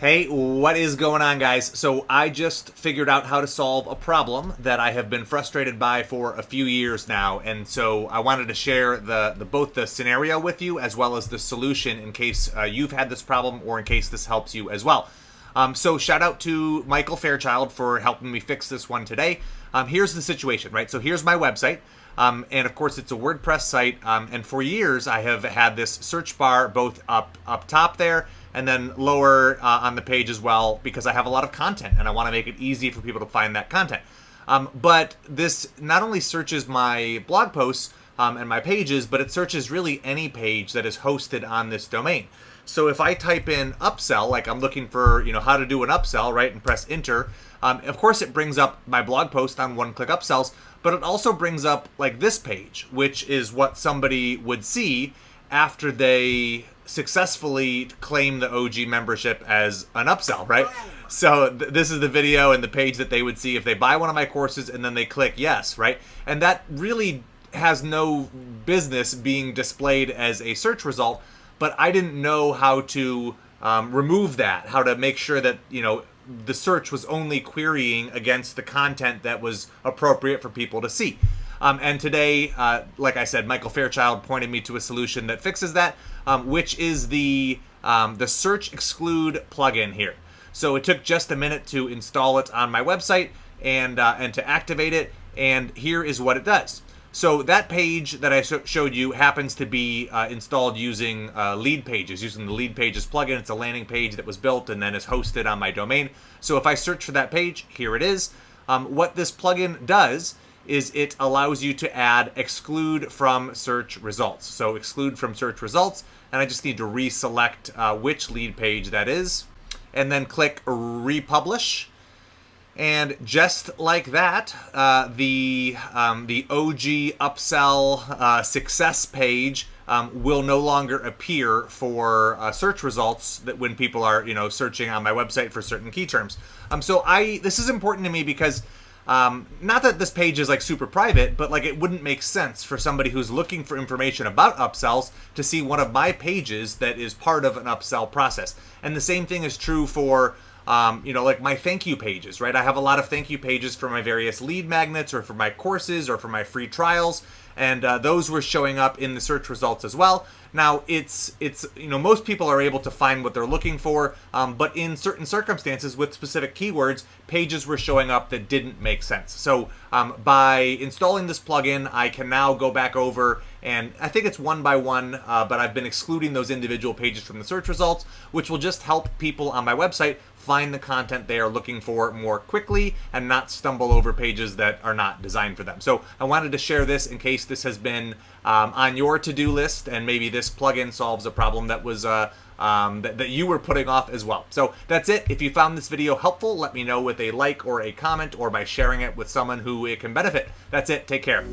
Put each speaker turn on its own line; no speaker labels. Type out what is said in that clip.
Hey, what is going on, guys? So I just figured out how to solve a problem that I have been frustrated by for a few years now, and so I wanted to share both the scenario with you as well as the solution in case you've had this problem or in case this helps you as well. So shout out to Michael Fairchild for helping me fix this one today. Here's the situation, right? So here's my website. And of course it's a WordPress site, and for years I have had this search bar both up top there and then lower on the page as well, because I have a lot of content and I want to make it easy for people to find that content. But this not only searches my blog posts and my pages, but it searches really any page that is hosted on this domain. So if I type in upsell, like I'm looking for, how to do an upsell, right, and press enter, of course it brings up my blog post on one-click upsells, but it also brings up like this page, which is what somebody would see after they successfully claim the OG membership as an upsell, right? So this is the video and the page that they would see if they buy one of my courses and then they click yes, right? And that really has no business being displayed as a search result, but I didn't know how to remove that, how to make sure that, the search was only querying against the content that was appropriate for people to see. And today, like I said, Michael Fairchild pointed me to a solution that fixes that, which is the Search Exclude plugin here. So it took just a minute to install it on my website and to activate it, and here is what it does. So that page that I showed you happens to be installed using Lead Pages, using the Lead Pages plugin. It's a landing page that was built and then is hosted on my domain. So if I search for that page, here it is. What this plugin does is it allows you to add exclude from search results. So exclude from search results, and I just need to reselect which lead page that is, and then click republish. And just like that, the OG upsell success page will no longer appear for search results that when people are searching on my website for certain key terms. So this is important to me because not that this page is like super private, but like it wouldn't make sense for somebody who's looking for information about upsells to see one of my pages that is part of an upsell process. And the same thing is true for like my thank you pages, right? I have a lot of thank you pages for my various lead magnets or for my courses or for my free trials, and those were showing up in the search results as well. Now it's most people are able to find what they're looking for, but in certain circumstances with specific keywords, pages were showing up that didn't make sense. So by installing this plugin, I can now go back over, and I think it's one by one, but I've been excluding those individual pages from the search results, which will just help people on my website find the content they are looking for more quickly and not stumble over pages that are not designed for them. So I wanted to share this in case this has been on your to-do list, and maybe this plugin solves a problem that was that you were putting off as well. So that's it. If you found this video helpful, let me know with a like or a comment or by sharing it with someone who it can benefit. That's it. Take care.